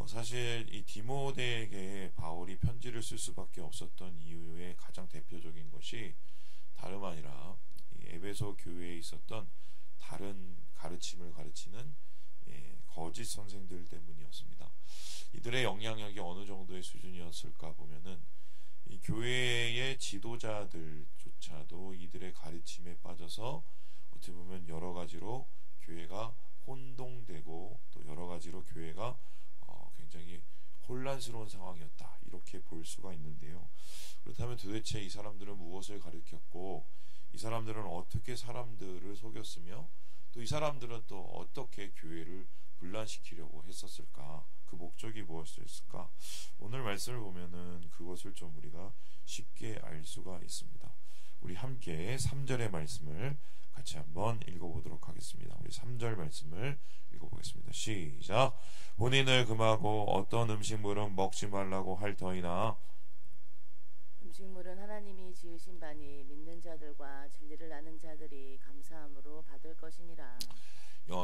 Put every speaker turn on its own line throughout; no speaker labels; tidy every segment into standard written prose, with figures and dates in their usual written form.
사실 이 디모데에게 바울이 편지를 쓸 수밖에 없었던 이유의 가장 대표적인 것이 다름 아니라 이 에베소 교회에 있었던 다른 가르침을 가르치는 거짓 선생들 때문이었습니다. 이들의 영향력이 어느 정도의 수준이었을까 보면은 이 교회의 지도자들조차도 이들의 가르침에 빠져서 어떻게 보면 여러 가지로 교회가 혼동되고 또 여러 가지로 교회가 굉장히 혼란스러운 상황이었다, 이렇게 볼 수가 있는데요. 그렇다면 도대체 이 사람들은 무엇을 가르쳤고, 이 사람들은 어떻게 사람들을 속였으며, 또 이 사람들은 또 어떻게 교회를 분란시키려고 했었을까? 그 목적이 무엇이었을까? 오늘 말씀을 보면은 그것을 좀 우리가 쉽게 알 수가 있습니다. 우리 함께 3절의 말씀을 같이 한번 읽어보도록 하겠습니다. 우리 3절 말씀을 읽어보겠습니다. 시작. 혼인을 금하고 어떤 음식물은 먹지 말라고 할 터이나
음식물은 하나님이 지으신 바니 믿는 자들과 진리를 아는 자들이 감사함으로 받을 것이니라.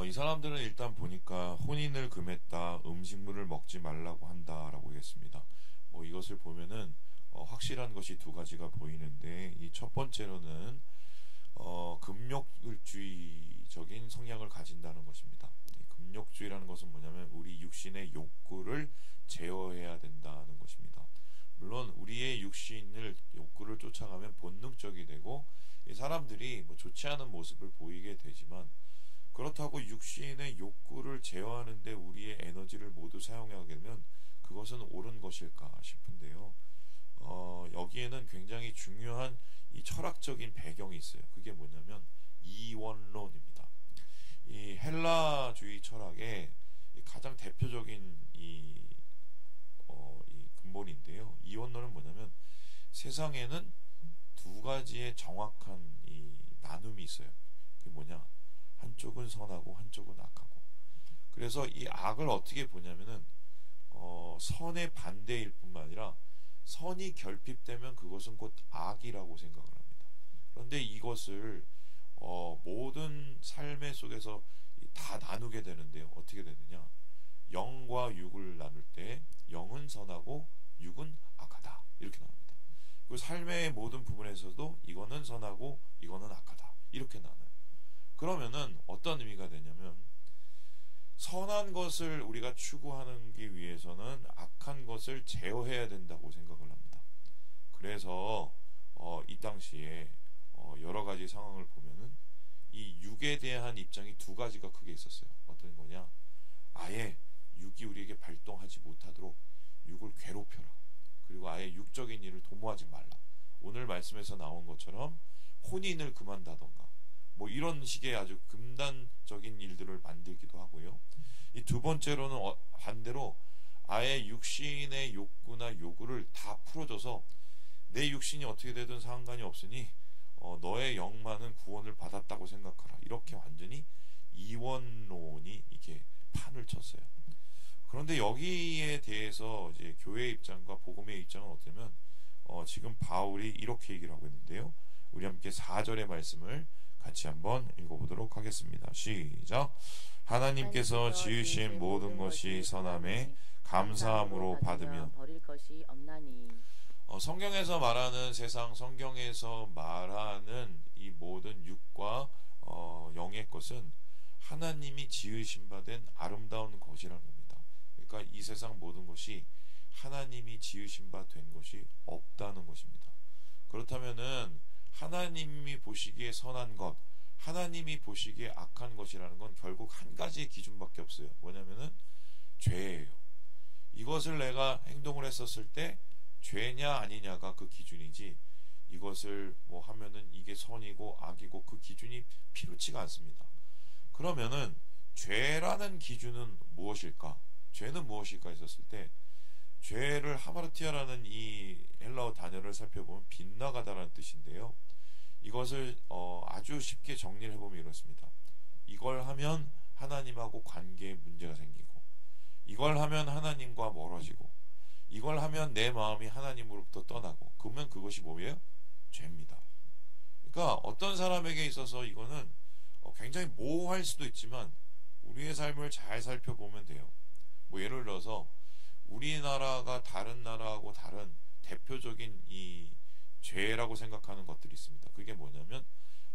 이 사람들은 일단 보니까 혼인을 금했다, 음식물을 먹지 말라고 한다라고 했습니다. 이것을 보면은 확실한 것이 두 가지가 보이는데, 이 첫 번째로는 금욕주의적인 성향을 가진다는 것입니다. 금욕주의라는 것은 뭐냐면 우리 육신의 욕구를 제어해야 된다는 것입니다. 물론 우리의 육신을 욕구를 쫓아가면 본능적이 되고 이 사람들이 좋지 않은 모습을 보이게 되지만, 그렇다고 육신의 욕구를 제어하는데 우리의 에너지를 모두 사용하게 되면 그것은 옳은 것일까 싶은데요. 여기에는 굉장히 중요한 이 철학적인 배경이 있어요. 그게 뭐냐면 이원론입니다. 이 헬라주의 철학의 가장 대표적인 이 근본인데요. 이원론은 뭐냐면 세상에는 두 가지의 정확한 이 나눔이 있어요. 그게 뭐냐? 한쪽은 선하고 한쪽은 악하고. 그래서 이 악을 어떻게 보냐면은 선의 반대일 뿐만 아니라 선이 결핍되면 그것은 곧 악이라고 생각을 합니다. 그런데 이것을 모든 삶의 속에서 다 나누게 되는데요. 어떻게 되느냐? 영과 육을 나눌 때 영은 선하고 육은 악하다, 이렇게 나눕니다. 그 삶의 모든 부분에서도 이거는 선하고 이거는 악하다, 이렇게 나눠요. 그러면은 어떤 의미가 되냐면 선한 것을 우리가 추구하기 위해서는 악한 것을 제어해야 된다고 생각을 합니다. 그래서 이 당시에 여러 가지 상황을 보면은 이 육에 대한 입장이 두 가지가 크게 있었어요. 어떤 거냐? 아예 육이 우리에게 발동하지 못하도록 육을 괴롭혀라. 그리고 아예 육적인 일을 도모하지 말라. 오늘 말씀에서 나온 것처럼 혼인을 금한다던가 이런 식의 아주 금단적인 일들을 만들기도 하고요. 이 두 번째로는 반대로 아예 육신의 욕구나 요구를 다 풀어줘서 내 육신이 어떻게 되든 상관이 없으니 너의 영만은 구원을 받았다고 생각하라. 이렇게 완전히 이원론이 이게 판을 쳤어요. 그런데 여기에 대해서 이제 교회의 입장과 복음의 입장은 어쩌면 지금 바울이 이렇게 얘기를 하고 있는데요. 우리 함께 4절의 말씀을 같이 한번 읽어보도록 하겠습니다. 시작. 하나님께서 지으신 모든 것이 선함에 감사함으로 받으면
버릴 것이 없나니.
성경에서 말하는 세상, 성경에서 말하는 이 모든 육과 영의 것은 하나님이 지으신 바 된 아름다운 것이라는 겁니다. 그러니까 이 세상 모든 것이 하나님이 지으신 바 된 것이 없다는 것입니다. 그렇다면은 하나님이 보시기에 선한 것, 하나님이 보시기에 악한 것이라는 건 결국 한 가지의 기준밖에 없어요. 뭐냐면은 죄예요. 이것을 내가 행동을 했었을 때 죄냐 아니냐가 그 기준이지, 이것을 하면은 이게 선이고 악이고 그 기준이 필요치가 않습니다. 그러면은 죄라는 기준은 무엇일까? 죄는 무엇일까 했었을 때, 죄를 하마르티아라는 이 헬라어 단어를 살펴보면 빗나가다라는 뜻인데요. 이것을 아주 쉽게 정리를 해보면 이렇습니다. 이걸 하면 하나님하고 관계에 문제가 생기고, 이걸 하면 하나님과 멀어지고, 이걸 하면 내 마음이 하나님으로부터 떠나고, 그러면 그것이 뭐예요? 죄입니다. 그러니까 어떤 사람에게 있어서 이거는 굉장히 모호할 수도 있지만 우리의 삶을 잘 살펴보면 돼요. 예를 들어서 우리나라가 다른 나라하고 다른 대표적인 이 죄라고 생각하는 것들이 있습니다. 그게 뭐냐면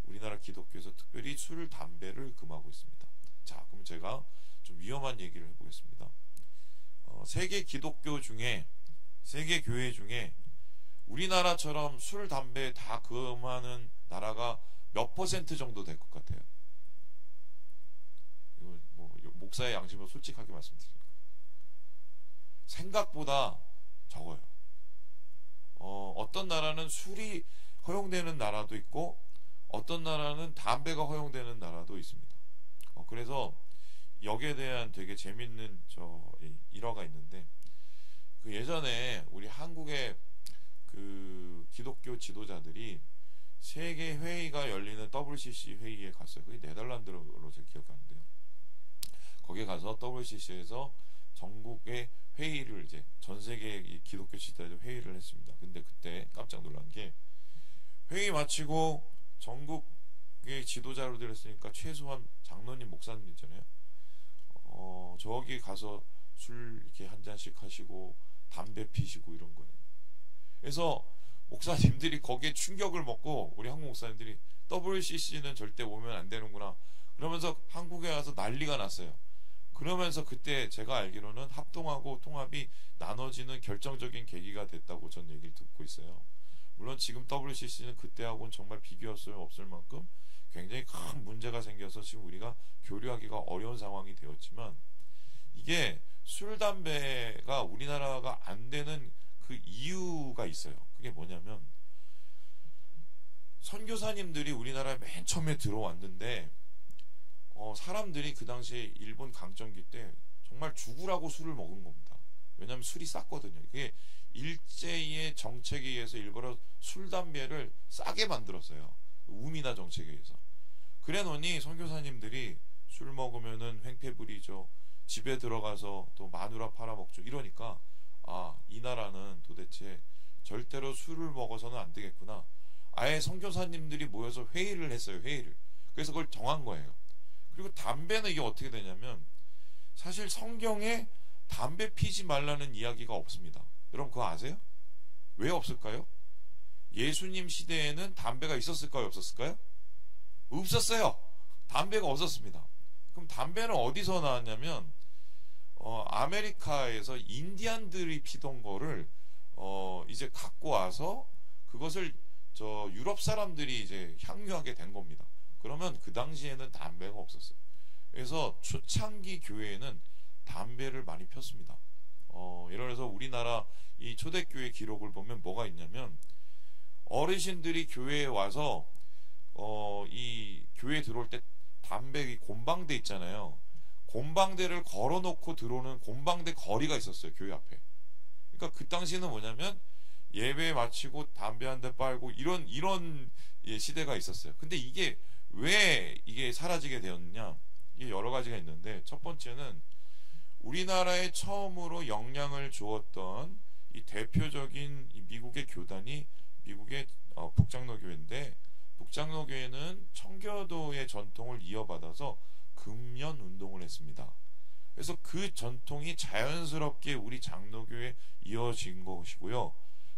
우리나라 기독교에서 특별히 술, 담배를 금하고 있습니다. 자, 그럼 제가 좀 위험한 얘기를 해보겠습니다. 세계 기독교 중에, 세계 교회 중에 우리나라처럼 술, 담배 다 금하는 나라가 몇 퍼센트 정도 될 것 같아요? 이거 뭐 목사의 양심으로 솔직하게 말씀드립니다. 생각보다 적어요. 어떤 나라는 술이 허용되는 나라도 있고 어떤 나라는 담배가 허용되는 나라도 있습니다. 그래서 여기에 대한 되게 재밌는 일화가 있는데, 그 예전에 우리 한국의 그 기독교 지도자들이 세계 회의가 열리는 WCC 회의에 갔어요. 그게 네덜란드로 제가 기억하는데요. 거기에 가서 WCC에서 전국의 회의를 이제 전 세계 기독교 지도자들 회의를 했습니다. 근데 그때 깜짝 놀란 게, 회의 마치고 전국의 지도자로들 했으니까 최소한 장로님, 목사님 있잖아요. 저기 가서 술 이렇게 한 잔씩 하시고 담배 피시고 이런 거예요. 그래서 목사님들이 거기에 충격을 먹고, 우리 한국 목사님들이 WCC는 절대 오면 안 되는구나 그러면서 한국에 와서 난리가 났어요. 그러면서 그때 제가 알기로는 합동하고 통합이 나눠지는 결정적인 계기가 됐다고 전 얘기를 듣고 있어요. 물론 지금 WCC는 그때하고는 정말 비교할 수 없을 만큼 굉장히 큰 문제가 생겨서 지금 우리가 교류하기가 어려운 상황이 되었지만, 이게 술, 담배가 우리나라가 안 되는 그 이유가 있어요. 그게 뭐냐면, 선교사님들이 우리나라에 맨 처음에 들어왔는데 사람들이 그 당시에 일본 강점기 때 정말 죽으라고 술을 먹은 겁니다. 왜냐하면 술이 쌌거든요. 그게 일제의 정책에 의해서 일부러 술, 담배를 싸게 만들었어요. 우미나 정책에 의해서. 그래 놓으니 선교사님들이 술 먹으면은 횡패 부리죠. 집에 들어가서 또 마누라 팔아먹죠. 이러니까 이 나라는 도대체 절대로 술을 먹어서는 안 되겠구나. 아예 선교사님들이 모여서 회의를 했어요. 회의를. 그래서 그걸 정한 거예요. 그리고 담배는 이게 어떻게 되냐면, 사실 성경에 담배 피지 말라는 이야기가 없습니다. 여러분 그거 아세요? 왜 없을까요? 예수님 시대에는 담배가 있었을까요? 없었을까요? 없었어요. 담배가 없었습니다. 그럼 담배는 어디서 나왔냐면, 아메리카에서 인디안들이 피던 거를 이제 갖고 와서 그것을 유럽 사람들이 이제 향유하게 된 겁니다. 그러면 그 당시에는 담배가 없었어요. 그래서 초창기 교회에는 담배를 많이 폈습니다. 예를 들어서 우리나라 이 초대교회 기록을 보면 뭐가 있냐면, 어르신들이 교회에 와서 이 교회에 들어올 때 담배 곰방대 있잖아요. 곰방대를 걸어놓고 들어오는 곰방대 거리가 있었어요. 교회 앞에. 그러니까 그 당시는 뭐냐면, 예배 마치고 담배 한 대 빨고 이런 시대가 있었어요. 근데 이게 왜 이게 사라지게 되었느냐? 이게 여러 가지가 있는데, 첫 번째는 우리나라에 처음으로 영향을 주었던 이 대표적인 이 미국의 교단이 미국의 북장로교회인데, 북장로교회는 청교도의 전통을 이어받아서 금연 운동을 했습니다. 그래서 그 전통이 자연스럽게 우리 장로교회에 이어진 것이고요.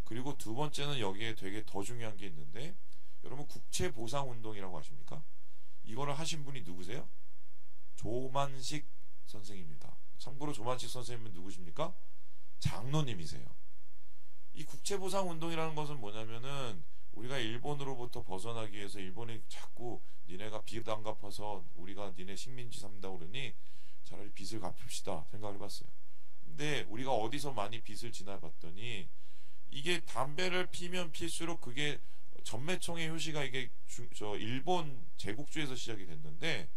그리고 두 번째는 여기에 되게 더 중요한 게 있는데, 여러분 국채보상운동이라고 아십니까? 이거를 하신 분이 누구세요? 조만식 선생입니다. 참고로 조만식 선생님은 누구십니까? 장로님이세요. 이 국채보상운동이라는 것은 뭐냐면은, 우리가 일본으로부터 벗어나기 위해서 일본이 자꾸 니네가 빚 안 갚아서 우리가 니네 식민지 삼다고 그러니 차라리 빚을 갚읍시다 생각을 해봤어요. 근데 우리가 어디서 많이 빚을 지나봤더니, 이게 담배를 피면 필수록 그게 전매청의 효시가 이게 일본 제국주에서 시작이 됐는데,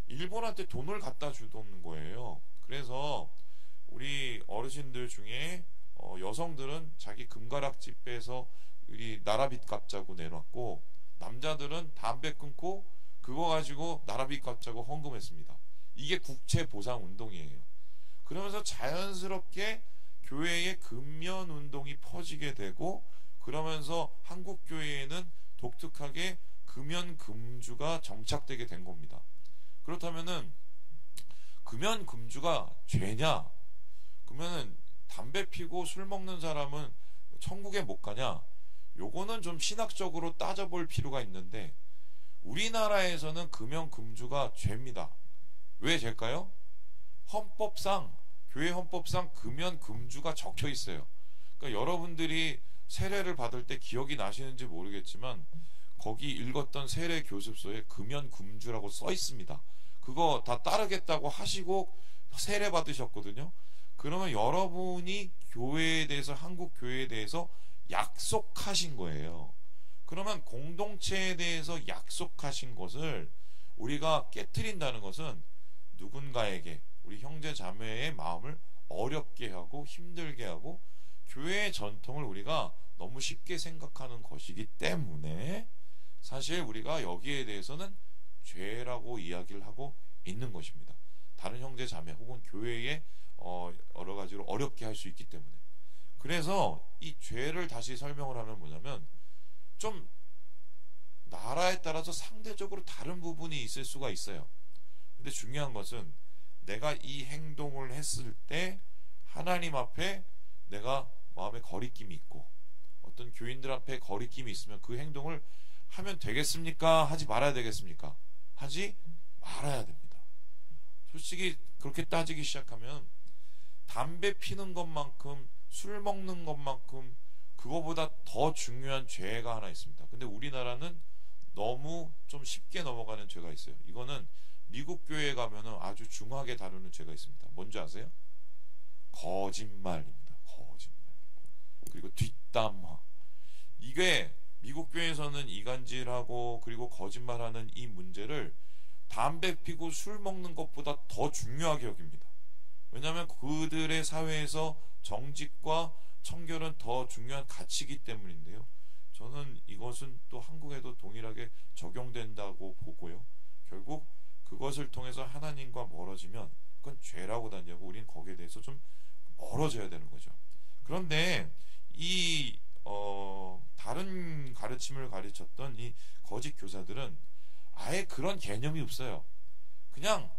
일본한테 돈을 갖다 주던 거예요. 그래서 우리 어르신들 중에 여성들은 자기 금가락지 빼서 우리 나라빚 갚자고 내놨고, 남자들은 담배 끊고 그거 가지고 나라빚 갚자고 헌금했습니다. 이게 국채보상운동이에요. 그러면서 자연스럽게 교회의 금연운동이 퍼지게 되고, 그러면서 한국교회에는 독특하게 금연금주가 정착되게 된 겁니다. 그렇다면은 금연금주가 죄냐? 그러면은 담배 피고 술 먹는 사람은 천국에 못 가냐? 요거는 좀 신학적으로 따져볼 필요가 있는데 우리나라에서는 금연 금주가 죄입니다. 왜 죄일까요? 헌법상, 교회 헌법상 금연 금주가 적혀 있어요. 그러니까 여러분들이 세례를 받을 때 기억이 나시는지 모르겠지만 거기 읽었던 세례 교습서에 금연 금주라고 써 있습니다. 그거 다 따르겠다고 하시고 세례 받으셨거든요. 그러면 여러분이 교회에 대해서, 한국 교회에 대해서 약속하신 거예요. 그러면 공동체에 대해서 약속하신 것을 우리가 깨트린다는 것은 누군가에게, 우리 형제 자매의 마음을 어렵게 하고 힘들게 하고 교회의 전통을 우리가 너무 쉽게 생각하는 것이기 때문에 사실 우리가 여기에 대해서는 죄라고 이야기를 하고 있는 것입니다. 다른 형제 자매 혹은 교회에 여러 가지로 어렵게 할 수 있기 때문에. 그래서 이 죄를 다시 설명을 하면 뭐냐면, 좀 나라에 따라서 상대적으로 다른 부분이 있을 수가 있어요. 근데 중요한 것은 내가 이 행동을 했을 때 하나님 앞에 내가 마음에 거리낌이 있고 어떤 교인들 앞에 거리낌이 있으면 그 행동을 하면 되겠습니까? 하지 말아야 되겠습니까? 하지 말아야 됩니다. 솔직히 그렇게 따지기 시작하면 담배 피는 것만큼, 술 먹는 것만큼 그거보다 더 중요한 죄가 하나 있습니다. 근데 우리나라는 너무 좀 쉽게 넘어가는 죄가 있어요. 이거는 미국 교회에 가면은 아주 중하게 다루는 죄가 있습니다. 뭔지 아세요? 거짓말입니다. 거짓말. 그리고 뒷담화. 이게 미국 교회에서는 이간질하고 그리고 거짓말하는 이 문제를 담배 피고 술 먹는 것보다 더 중요하게 여깁니다. 왜냐하면 그들의 사회에서 정직과 청결은 더 중요한 가치이기 때문인데요. 저는 이것은 또 한국에도 동일하게 적용된다고 보고요. 결국 그것을 통해서 하나님과 멀어지면 그건 죄라고 단냐고 우린 거기에 대해서 좀 멀어져야 되는 거죠. 그런데 이 다른 가르침을 가르쳤던 이 거짓 교사들은 아예 그런 개념이 없어요. 그냥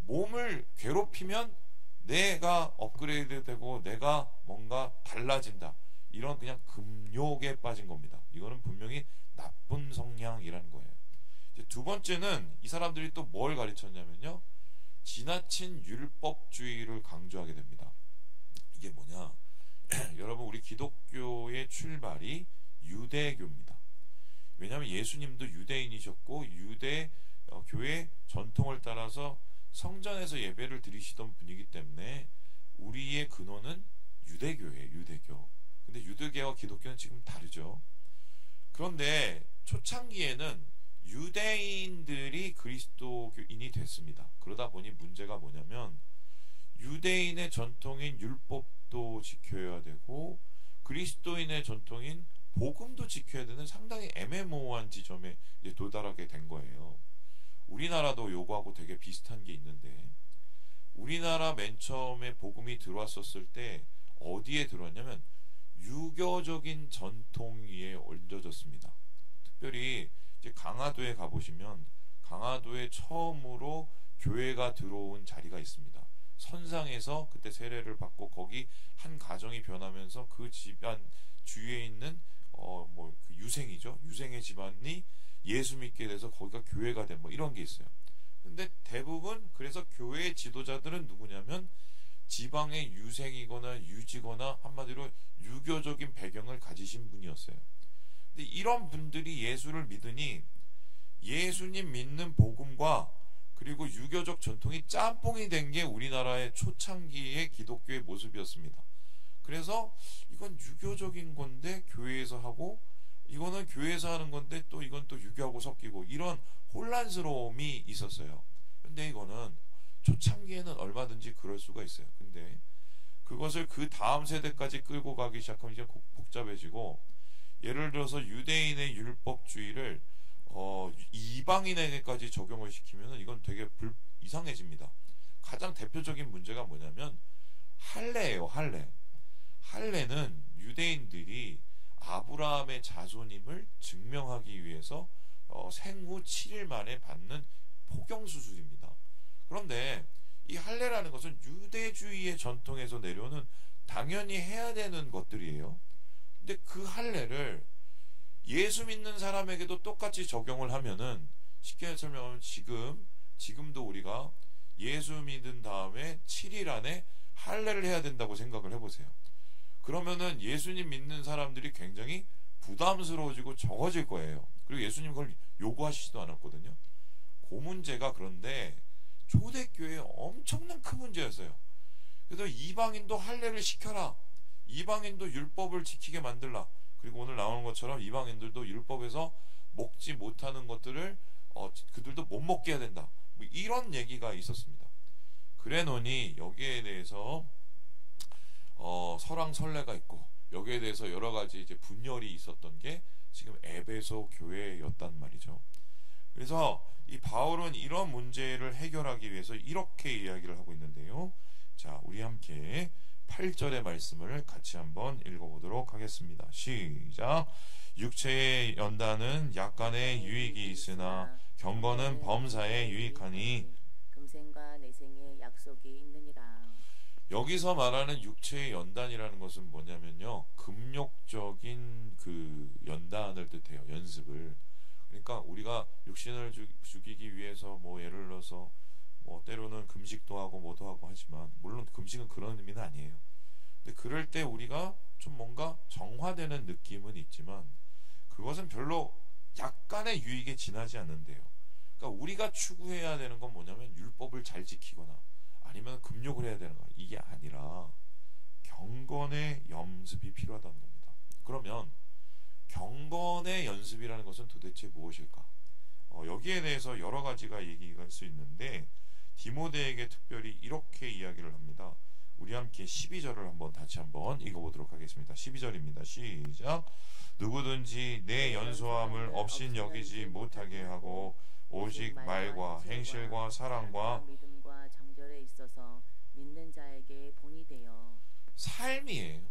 몸을 괴롭히면 내가 업그레이드 되고 내가 뭔가 달라진다, 이런 그냥 금욕에 빠진 겁니다. 이거는 분명히 나쁜 성향이라는 거예요. 이제 두 번째는 이 사람들이 또 뭘 가르쳤냐면요, 지나친 율법주의를 강조하게 됩니다. 이게 뭐냐, 여러분, 우리 기독교의 출발이 유대교입니다. 왜냐하면 예수님도 유대인이셨고 유대 교회 전통을 따라서 성전에서 예배를 드리시던 분이기 때문에 우리의 근원은 유대교예요. 유대교. 근데 유대교와 기독교는 지금 다르죠. 그런데 초창기에는 유대인들이 그리스도인이 됐습니다. 그러다 보니 문제가 뭐냐면 유대인의 전통인 율법도 지켜야 되고 그리스도인의 전통인 복음도 지켜야 되는 상당히 애매모호한 지점에 이제 도달하게 된 거예요. 우리나라도 요거하고 되게 비슷한 게 있는데, 우리나라 맨 처음에 복음이 들어왔었을 때 어디에 들어왔냐면 유교적인 전통 위에 얹어졌습니다. 특별히 이제 강화도에 가보시면 강화도에 처음으로 교회가 들어온 자리가 있습니다. 선상에서 그때 세례를 받고 거기 한 가정이 변하면서 그 집안 주위에 있는 그 유생이죠. 유생의 집안이 예수 믿게 돼서 거기가 교회가 된 뭐 이런 게 있어요. 근데 대부분 그래서 교회의 지도자들은 누구냐면 지방의 유생이거나 유지거나 한마디로 유교적인 배경을 가지신 분이었어요. 근데 이런 분들이 예수를 믿으니 예수님 믿는 복음과 그리고 유교적 전통이 짬뽕이 된 게 우리나라의 초창기의 기독교의 모습이었습니다. 그래서 이건 유교적인 건데 교회에서 하고, 이거는 교회에서 하는 건데 또 이건 또 유교하고 섞이고, 이런 혼란스러움이 있었어요. 근데 이거는 초창기에는 얼마든지 그럴 수가 있어요. 근데 그것을 그 다음 세대까지 끌고 가기 시작하면 이제 복잡해지고, 예를 들어서 유대인의 율법주의를 이방인에게까지 적용을 시키면 이건 되게 이상해집니다. 가장 대표적인 문제가 뭐냐면 할례예요. 할례는 유대인들이 아브라함의 자손임을 증명하기 위해서 생후 7일 만에 받는 포경수술입니다. 그런데 이 할례라는 것은 유대주의의 전통에서 내려오는 당연히 해야 되는 것들이에요. 근데 그 할례를 예수 믿는 사람에게도 똑같이 적용을 하면은, 쉽게 설명하면 지금도 우리가 예수 믿은 다음에 7일 안에 할례를 해야 된다고 생각을 해보세요. 그러면은 예수님 믿는 사람들이 굉장히 부담스러워지고 적어질 거예요. 그리고 예수님 그걸 요구하시지도 않았거든요. 그 문제가, 그런데 초대교회에 엄청난 큰 문제였어요. 그래서 이방인도 할례를 시켜라, 이방인도 율법을 지키게 만들라, 그리고 오늘 나오는 것처럼 이방인들도 율법에서 먹지 못하는 것들을 그들도 못 먹게 해야 된다, 뭐 이런 얘기가 있었습니다. 그래놓으니 여기에 대해서 설왕설래가 있고, 여기에 대해서 여러 가지 이제 분열이 있었던 게 지금 에베소 교회였단 말이죠. 그래서 이 바울은 이런 문제를 해결하기 위해서 이렇게 이야기를 하고 있는데요. 자, 우리 함께 8절의 말씀을 같이 한번 읽어보도록 하겠습니다. 시작. 육체의 연단은 약간의 유익이 있으나 경건은 범사에 유익하니
금생과 내생의 약속이 있느니라.
여기서 말하는 육체의 연단이라는 것은 뭐냐면요, 금욕적인 그 연단을 뜻해요. 연습을. 그러니까 우리가 육신을 죽이기 위해서 뭐 예를 들어서 뭐 때로는 금식도 하고 뭐도 하고 하지만, 물론 금식은 그런 의미는 아니에요. 근데 그럴 때 우리가 좀 뭔가 정화되는 느낌은 있지만 그것은 별로 약간의 유익에 지나지 않는데요. 그러니까 우리가 추구해야 되는 건 뭐냐면 율법을 잘 지키거나 아니면 금욕을 해야 되는 거야. 이게 아니라 경건의 연습이 필요하다는 겁니다. 그러면 경건의 연습이라는 것은 도대체 무엇일까? 여기에 대해서 여러 가지가 얘기가 할 수 있는데, 디모데에게 특별히 이렇게 이야기를 합니다. 우리 함께 12절을 다시 한번 읽어보도록 하겠습니다. 12절입니다. 시작. 누구든지 내 연소함을 없인 여기지 못하게 하고 오직 말과 행실과 사랑과
믿음과 정절에 있어서 믿는 자에게 본이 되어. 삶이에요.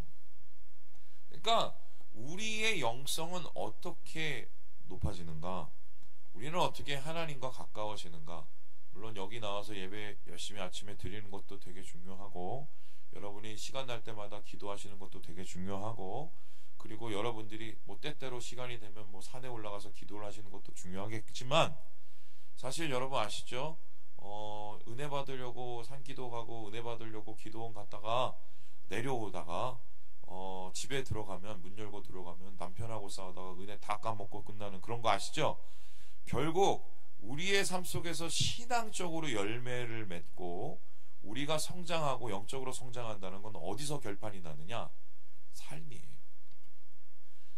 그러니까 우리의 영성은 어떻게 높아지는가? 우리는 어떻게 하나님과 가까워지는가? 물론 여기 나와서 예배 열심히 아침에 드리는 것도 되게 중요하고, 여러분이 시간 날 때마다 기도하시는 것도 되게 중요하고, 그리고 여러분들이 뭐 때때로 시간이 되면 뭐 산에 올라가서 기도를 하시는 것도 중요하겠지만, 사실 여러분 아시죠? 은혜 받으려고 산기도 가고 은혜 받으려고 기도원 갔다가 내려오다가 집에 들어가면, 문 열고 들어가면 남편하고 싸우다가 은혜 다 까먹고 끝나는 그런 거 아시죠? 결국 우리의 삶 속에서 신앙적으로 열매를 맺고 우리가 성장하고 영적으로 성장한다는 건 어디서 결판이 나느냐? 삶이에요.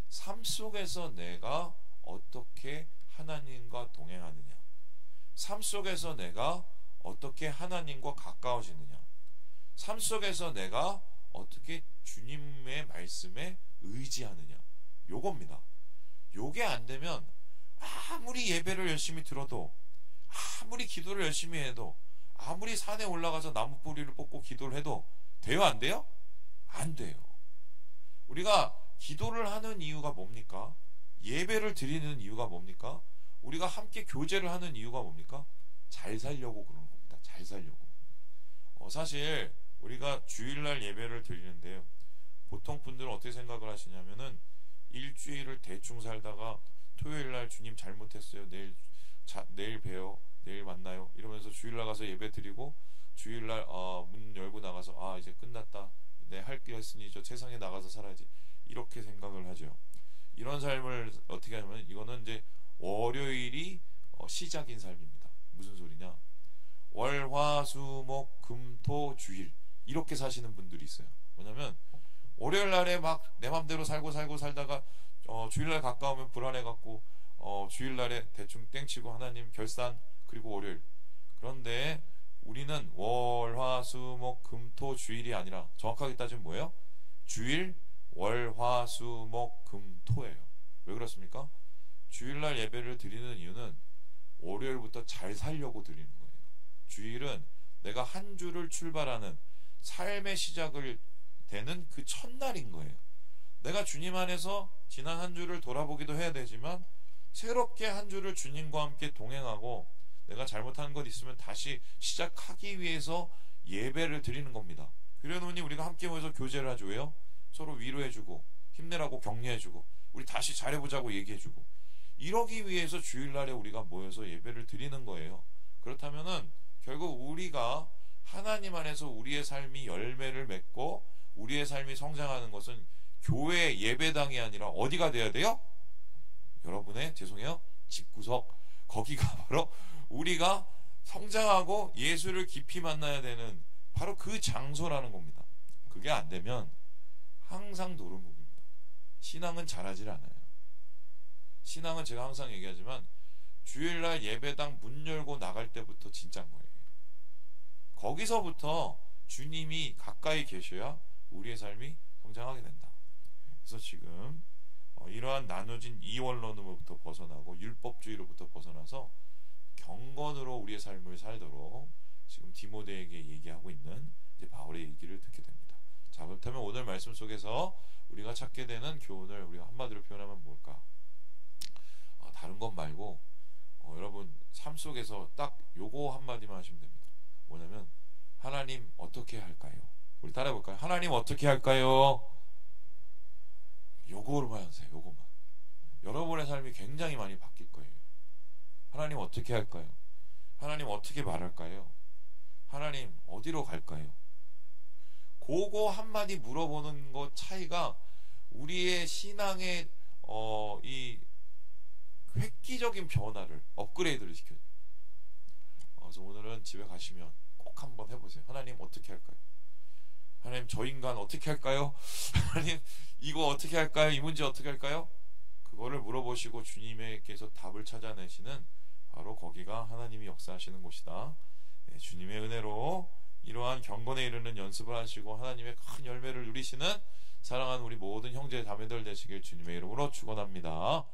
삶 속에서 내가 어떻게 하나님과 동행하느냐, 삶 속에서 내가 어떻게 하나님과 가까워지느냐, 삶 속에서 내가 어떻게 주님의 말씀에 의지하느냐, 요겁니다. 요게 안 되면 아무리 예배를 열심히 들어도, 아무리 기도를 열심히 해도, 아무리 산에 올라가서 나무 뿌리를 뽑고 기도를 해도 돼요? 안 돼요? 안 돼요. 우리가 기도를 하는 이유가 뭡니까? 예배를 드리는 이유가 뭡니까? 우리가 함께 교제를 하는 이유가 뭡니까? 잘 살려고 그러는 겁니다. 잘 살려고. 사실 우리가 주일날 예배를 드리는데요, 보통 분들은 어떻게 생각을 하시냐면은 일주일을 대충 살다가 토요일날 주님 잘못했어요, 내일 봬요, 내일 만나요 이러면서 주일날 가서 예배 드리고, 주일날 문 열고 나가서 이제 끝났다, 내 할 게 있으니 저 세상에 나가서 살아야지, 이렇게 생각을 하죠. 이런 삶을 어떻게 하냐면, 이거는 이제 월요일이 시작인 삶입니다. 무슨 소리냐? 월, 화, 수, 목, 금, 토, 주일, 이렇게 사시는 분들이 있어요. 뭐냐면 월요일 날에 막 내 맘대로 살다가 주일날 가까우면 불안해갖고 주일 날에 대충 땡치고 하나님 결산, 그리고 월요일. 그런데 우리는 월, 화, 수, 목, 금, 토, 주일이 아니라 정확하게 따지면 뭐예요? 주일, 월, 화, 수, 목, 금, 토예요. 왜 그렇습니까? 주일날 예배를 드리는 이유는 월요일부터 잘 살려고 드리는 거예요. 주일은 내가 한 주를 출발하는 삶의 시작을 되는 그 첫날인 거예요. 내가 주님 안에서 지난 한 주를 돌아보기도 해야 되지만, 새롭게 한 주를 주님과 함께 동행하고 내가 잘못한 것 있으면 다시 시작하기 위해서 예배를 드리는 겁니다. 그래 놓으니 우리가 함께 모여서 교제를 하죠. 왜요? 서로 위로해주고 힘내라고 격려해주고 우리 다시 잘해보자고 얘기해주고 이러기 위해서 주일날에 우리가 모여서 예배를 드리는 거예요. 그렇다면은 결국 우리가 하나님 안에서 우리의 삶이 열매를 맺고 우리의 삶이 성장하는 것은 교회 예배당이 아니라 어디가 돼야 돼요? 여러분의 죄송해요 집구석, 거기가 바로 우리가 성장하고 예수를 깊이 만나야 되는 바로 그 장소라는 겁니다. 그게 안 되면 항상 노름묵입니다. 신앙은 자라질 않아요. 신앙은 제가 항상 얘기하지만 주일날 예배당 문 열고 나갈 때부터 진짜인 거예요. 거기서부터 주님이 가까이 계셔야 우리의 삶이 성장하게 된다. 그래서 지금 이러한 나눠진 이원론으로부터 벗어나고 율법주의로부터 벗어나서 경건으로 우리의 삶을 살도록 지금 디모데에게 얘기하고 있는 이제 바울의 얘기를 듣게 됩니다. 자, 그렇다면 오늘 말씀 속에서 우리가 찾게 되는 교훈을 우리가 한마디로 표현하면 뭘까? 다른 것 말고 여러분 삶 속에서 딱 요거 한마디만 하시면 됩니다. 뭐냐면 하나님 어떻게 할까요? 우리 따라해볼까요? 하나님 어떻게 할까요? 요거로만 하세요. 요거만. 여러분의 삶이 굉장히 많이 바뀔 거예요. 하나님 어떻게 할까요? 하나님 어떻게 말할까요? 하나님 어디로 갈까요? 그거 한마디 물어보는 것 차이가 우리의 신앙의 이 획기적인 변화를 업그레이드를 시켜요. 그래서 오늘은 집에 가시면 꼭 한번 해보세요. 하나님 어떻게 할까요? 하나님 저 인간 어떻게 할까요? 하나님 이거 어떻게 할까요? 이 문제 어떻게 할까요? 그거를 물어보시고 주님께서 답을 찾아내시는 바로 거기가 하나님이 역사하시는 곳이다. 네, 주님의 은혜로 이러한 경건에 이르는 연습을 하시고 하나님의 큰 열매를 누리시는 사랑하는 우리 모든 형제 자매들 되시길 주님의 이름으로 축원합니다.